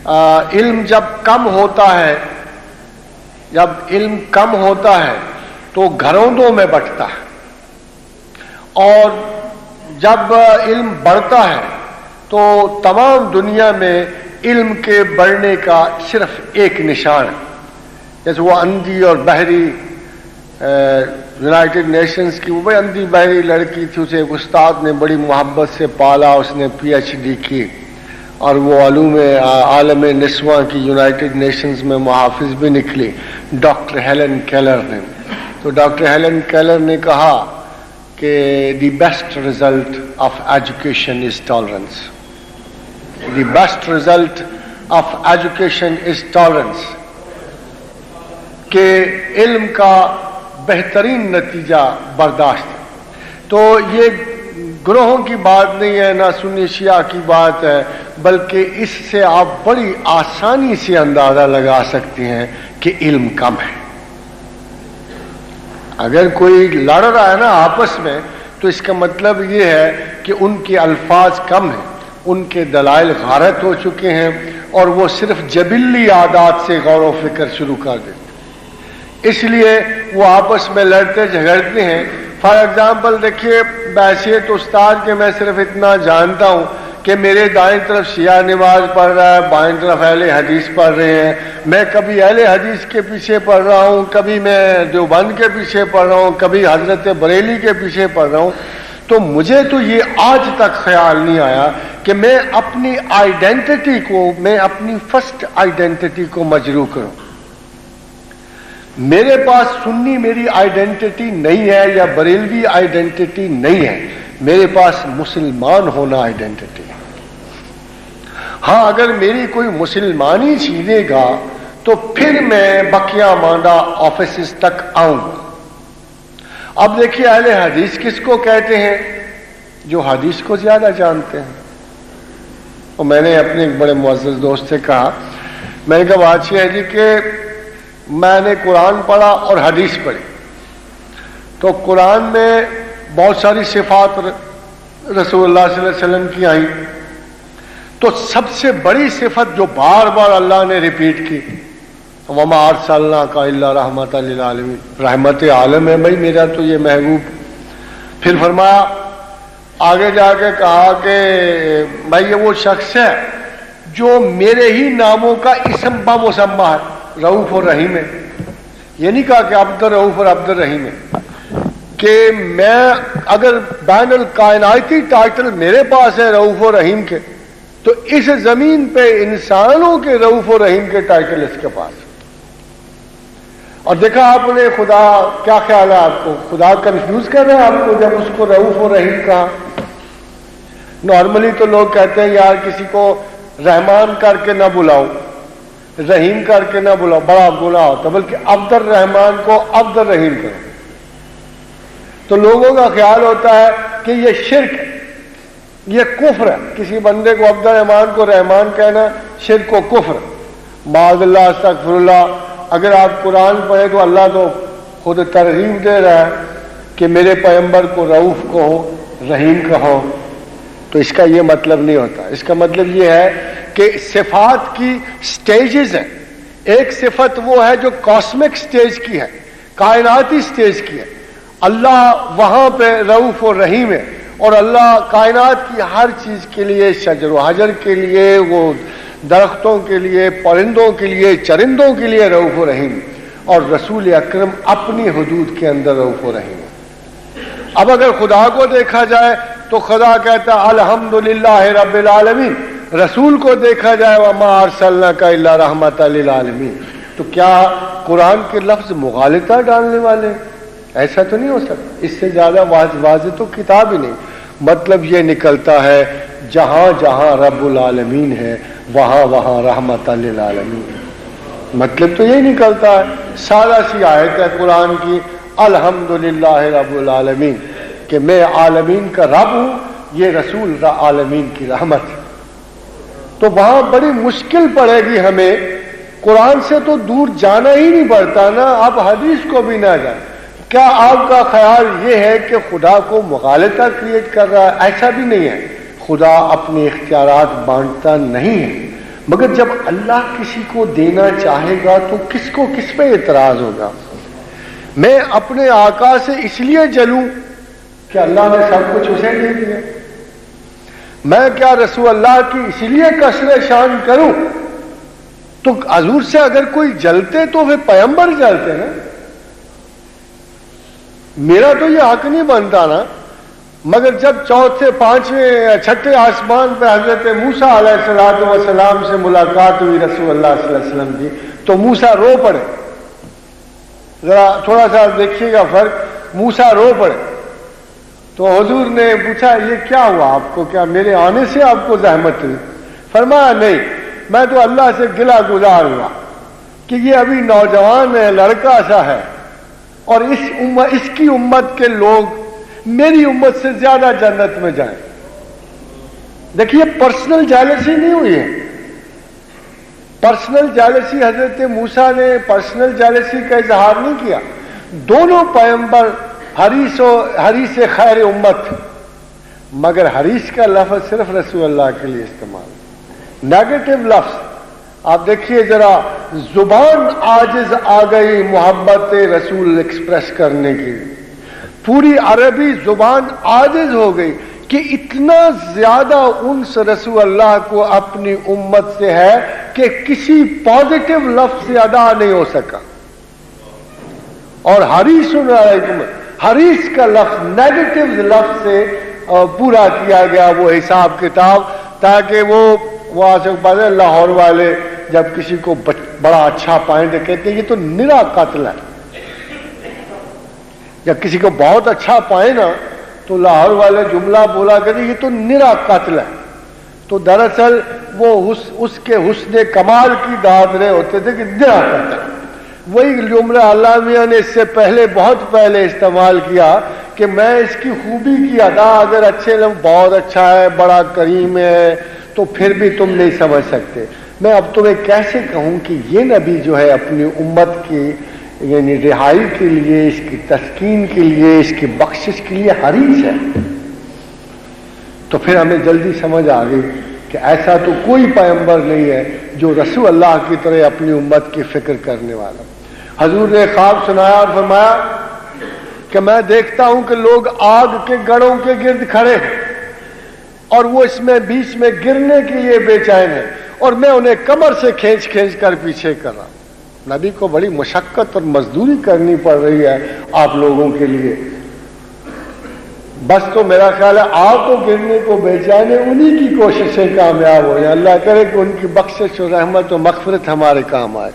علم جب کم ہوتا ہے تو گھروندوں میں بٹتا ہے، اور جب علم بڑھتا ہے تو تمام دنیا میں علم کے بڑھنے کا صرف ایک نشان ہے. جیسے وہ اندھی اور بہری یونائٹڈ نیشنز کی وہ بڑی اندھی بہری لڑکی تھی، اسے ایک استاد نے بڑی محبت سے پالا، اس نے پی ایچ ڈی کی اور وہ علوم عالم نسواں کی یونائٹڈ نیشنز میں محافظ بھی نکلی، ڈاکٹر ہیلن کیلر نے. تو ڈاکٹر ہیلن کیلر نے کہا کہ the best result of education is tolerance. The best result of education is tolerance, کہ علم کا بہترین نتیجہ برداشت ہے. تو یہ گروہوں کی بات نہیں ہے، نہ سنی شیعہ کی بات ہے، بلکہ اس سے آپ بڑی آسانی سے اندازہ لگا سکتے ہیں کہ علم کم ہے. اگر کوئی لڑ رہا ہے نا آپس میں، تو اس کا مطلب یہ ہے کہ ان کے الفاظ کم ہیں، ان کے دلائل غارت ہو چکے ہیں، اور وہ صرف جبلی عادات سے غور و فکر شروع کر دیتے. اس لیے وہ آپس میں لڑتے جھگڑتے ہیں. فار ایگزامپل دیکھیے، بحیثیت استاد کے میں صرف اتنا جانتا ہوں کہ میرے دائیں طرف شیعہ نماز پڑھ رہا ہے، بائیں طرف اہل حدیث پڑھ رہے ہیں. میں کبھی اہل حدیث کے پیچھے پڑھ رہا ہوں، کبھی میں دیوبند کے پیچھے پڑھ رہا ہوں، کبھی حضرت بریلی کے پیچھے پڑھ رہا ہوں. تو مجھے تو یہ آج تک خیال نہیں آیا کہ میں اپنی آئیڈینٹی کو، میں اپنی فرسٹ آئیڈینٹی کو مجروح کروں. میرے پاس سنی میری آئیڈینٹی نہیں ہے یا بریلوی آئیڈینٹی نہیں ہے، میرے پاس مسلمان ہونا آئیڈینٹی ہے. ہاں، اگر میری کوئی مسلمانی چھینے گا تو پھر میں بقیہ ماندہ آفیسز تک آؤں گا. اب دیکھیے، اہل حدیث کس کو کہتے ہیں؟ جو حدیث کو زیادہ جانتے ہیں. اور میں نے اپنے ایک بڑے معزز دوست سے کہا، میں نے کہا بات یہ ہے جی کہ میں نے قرآن پڑھا اور حدیث پڑھی، تو قرآن میں بہت ساری صفات رسول اللہ صلی اللہ علیہ وسلم کی آئیں، تو سب سے بڑی صفت جو بار بار اللہ نے ریپیٹ کی، وَمَا أَرْسَلْنَاكَ إِلَّا رَحْمَةً لِلْعَالَمِينَ، رحمت عالم ہے بھائی میرا تو یہ محبوب. پھر فرمایا، آگے جا کے کہا کہ بھائی یہ وہ شخص ہے جو میرے ہی ناموں کا اسم بمسمہ ہے، رؤوف اور رحیم ہے. یہ نہیں کہا کہ عبد الرؤوف اور عبد الرحیم ہے، کہ میں اگر بین الکائناتی ٹائٹل میرے پاس ہے رؤوف اور رحیم کے، تو اس زمین پہ انسانوں کے رؤوف اور رحیم کے ٹائٹل اس کے پاس. اور دیکھا آپ نے خدا، کیا خیال ہے آپ کو؟ خدا کنفیوز کر رہے ہیں آپ کو جب اس کو رؤوف اور رحیم کہا؟ نارملی تو لوگ کہتے ہیں یار کسی کو رحمان کر کے نہ بلاؤ، رحیم کر کے نہ بلاؤ، بڑا گناہ ہوتا، بلکہ عبد الرحمان کو عبد الرحیم کرو. تو لوگوں کا خیال ہوتا ہے کہ یہ شرک ہے، یہ کفر ہے. کسی بندے کو عبد الرحمان کو رحمان کہنا شرک و کفر. معاذ اللہ، استغفر اللہ. اگر آپ قرآن پڑھیں تو اللہ تو خود ترغیب دے رہا ہے کہ میرے پیغمبر کو رؤوف کہو، رحیم کہو. تو اس کا یہ مطلب نہیں ہوتا. اس کا مطلب یہ ہے کہ صفات کی سٹیجز ہیں. ایک صفت وہ ہے جو کاسمک سٹیج کی ہے، کائناتی سٹیج کی ہے. اللہ وہاں پہ رؤوف و رحیم ہے، اور اللہ کائنات کی ہر چیز کے لیے، شجر و حجر کے لیے، وہ درختوں کے لیے، پرندوں کے لیے، چرندوں کے لیے رؤوف و رحیم. اور رسول اکرم اپنی حدود کے اندر رؤوف و رحیم. اب اگر خدا کو دیکھا جائے تو خدا کہتا ہے الحمدللہ رب العالمین. رسول کو دیکھا جائے وما ارسلناک الا رحمۃ للعالمین. تو کیا قرآن کے لفظ مغالطہ ڈالنے والے؟ ایسا تو نہیں ہو سکتا. اس سے زیادہ واضح تو کتاب ہی نہیں. مطلب یہ نکلتا ہے جہاں جہاں رب العالمین ہے وہاں وہاں رحمۃ للعالمین. مطلب تو یہی نکلتا ہے. سادہ سی آیت ہے قرآن کی، الحمدللہ رب العالمین، کہ میں عالمین کا رب ہوں، یہ رسول عالمین کی رحمت. تو وہاں بڑی مشکل پڑے گی ہمیں. قرآن سے تو دور جانا ہی نہیں پڑتا نا، آپ حدیث کو بھی نہ جائیں. کیا آپ کا خیال یہ ہے کہ خدا کو مغالطہ کریٹ کر رہا ہے؟ ایسا بھی نہیں ہے. خدا اپنے اختیارات بانٹتا نہیں ہے، مگر جب اللہ کسی کو دینا چاہے گا تو کس کو کس پہ اعتراض ہوگا؟ میں اپنے آقا سے اس لیے جلوں کہ اللہ نے سب کچھ اسے دے دیا، میں کیا رسول اللہ کی اس لیے کثر شان کروں؟ تو حضور سے اگر کوئی جلتے تو پھر پیغمبر جلتے نا، میرا تو یہ حق نہیں بنتا نا۔ مگر جب چوتھے پانچویں چھٹے آسمان پہ حضرت موسیٰ علیہ السلام سے ملاقات ہوئی رسول اللہ صلی اللہ علیہ وسلم کی، تو موسیٰ رو پڑے۔ ذرا تھوڑا سا دیکھیے گا فرق، موسیٰ رو پڑے تو حضور نے پوچھا یہ کیا ہوا آپ کو، کیا میرے آنے سے آپ کو زحمت ہوئی؟ فرمایا نہیں، میں تو اللہ سے گلہ گزار ہوا کہ یہ ابھی نوجوان ہے، لڑکا سا ہے، اور اس کی امت کے لوگ میری امت سے زیادہ جنت میں جائیں۔ دیکھیے پرسنل جیلسی نہیں ہوئی ہے، پرسنل جیلسی حضرت موسیٰ نے پرسنل جیلسی کا اظہار نہیں کیا۔ دونوں پیغمبر حریص خیر امت، مگر حریص کا لفظ صرف رسول اللہ کے لیے استعمال، نیگیٹو لفظ۔ آپ دیکھیے ذرا، زبان عاجز آ گئی محبت رسول ایکسپریس کرنے کی، پوری عربی زبان عاجز ہو گئی کہ اتنا زیادہ انس رسول اللہ کو اپنی امت سے ہے کہ کسی پازیٹو لفظ سے ادا نہیں ہو سکا۔ اور حریص علیکم، حریص کا لفظ نیگیٹو لفظ سے پورا کیا گیا وہ حساب کتاب، تاکہ وہ آسک بازے لاہور والے جب کسی کو بڑا اچھا پائیں تو کہتے ہیں یہ تو نرا قتل ہے۔ جب کسی کو بہت اچھا پائیں نا تو لاہور والے جملہ بولا کرتے یہ تو نرا قتل ہے، تو دراصل وہ اس کے حسن کمال کی داد رہے ہوتے تھے کہ نرا قتل۔ وہی جملہ اللہ میاں نے اس سے پہلے بہت پہلے استعمال کیا کہ میں اس کی خوبی کی ادا اگر اچھے لوگ بہت اچھا ہے، بڑا کریم ہے، تو پھر بھی تم نہیں سمجھ سکتے۔ میں اب تمہیں کیسے کہوں کہ یہ نبی جو ہے اپنی امت کی یعنی رہائی کے لیے، اس کی تسکین کے لیے، اس کی بخشش کے لیے حریص ہے۔ تو پھر ہمیں جلدی سمجھ آ گئی کہ ایسا تو کوئی پیغمبر نہیں ہے جو رسول اللہ کی طرح اپنی امت کی فکر کرنے والا۔ حضور نے خواب سنایا اور فرمایا کہ میں دیکھتا ہوں کہ لوگ آگ کے گڑھوں کے گرد کھڑے ہیں اور وہ اس میں بیچ میں گرنے کے لیے بے چین ہے، اور میں انہیں کمر سے کھینچ کر پیچھے کر رہا ہوں۔ نبی کو بڑی مشقت اور مزدوری کرنی پڑ رہی ہے آپ لوگوں کے لیے، بس تو میرا خیال ہے آپ کو گرنے کو بے چین ہے، انہی کی کوششیں کامیاب ہو جائیں۔ اللہ کرے کہ ان کی بخشش و رحمت و مغفرت ہمارے کام آئے۔